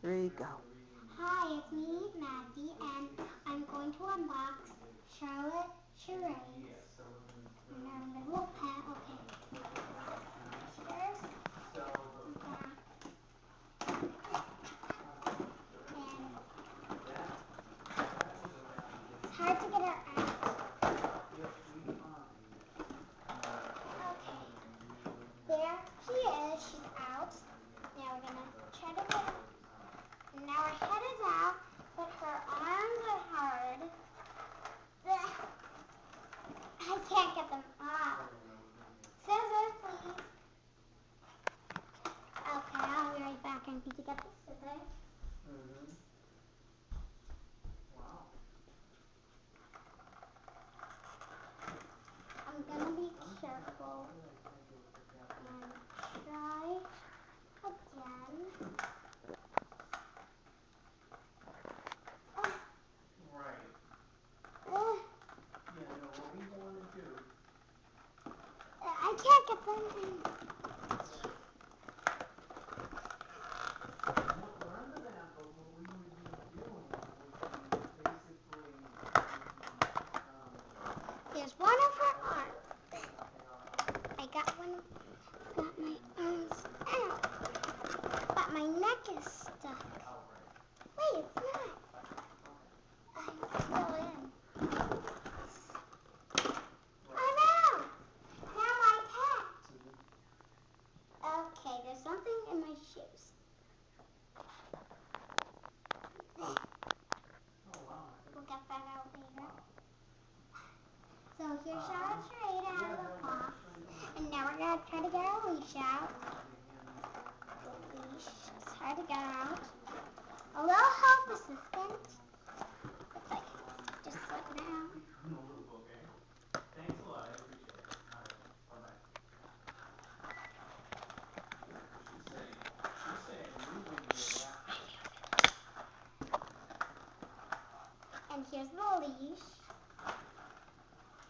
3, go. Hi, it's me, Maggie, and I'm going to unbox Charlotte Charades. And our little pet, okay. Here's the back. And it's hard to get her out. Okay. There she is. She's out. Now we're going to try to get her. And now her head is out, but her arms are hard. I can't get them off. Scissors, please. Okay, I'll be right back. I need to get the scissors. I'm gonna be careful and try again. I can't get them in. There's one of her arms. I got my arms out. But my neck is stuck. Wait, it's not. I'm still in. I'm out. Now my pet. Okay, there's something in my shoes. We'll get that out later. So here's Charlotte's Charade out of the box. And now we're going to try to get our leash out. The leash is hard to get out. A little help assistant. It's like, just sit down. Thanks a lot, I appreciate it. All right, bye-bye. She's saying moving And here's the leash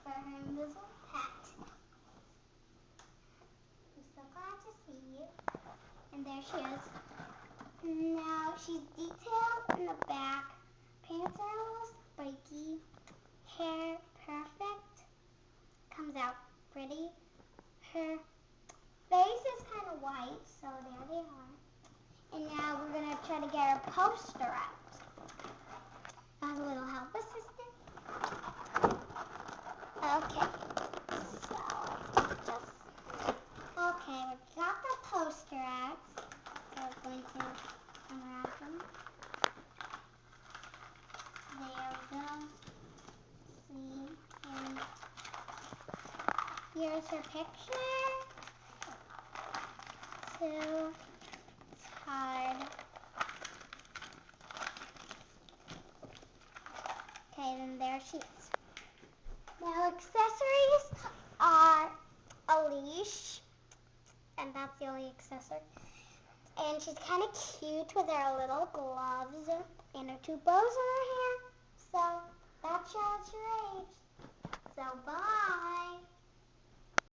for her invisible pet. I'm so glad to see you. And there she is. Now she's detailed in the back. Pants are a little spiky. Hair perfect. Comes out pretty. Her face is kind of white, so there they are. And now we're going to try to get her poster out. As a little help assistant. Okay. Okay, we got the poster out. So we're going to unwrap them. There we go. See, and here's her picture. So it's hard. Okay, then there she is. Now accessories are a leash, and that's the only accessory. And she's kind of cute with her little gloves and her 2 bows in her hair. So that's Charlotte's Charades. So bye.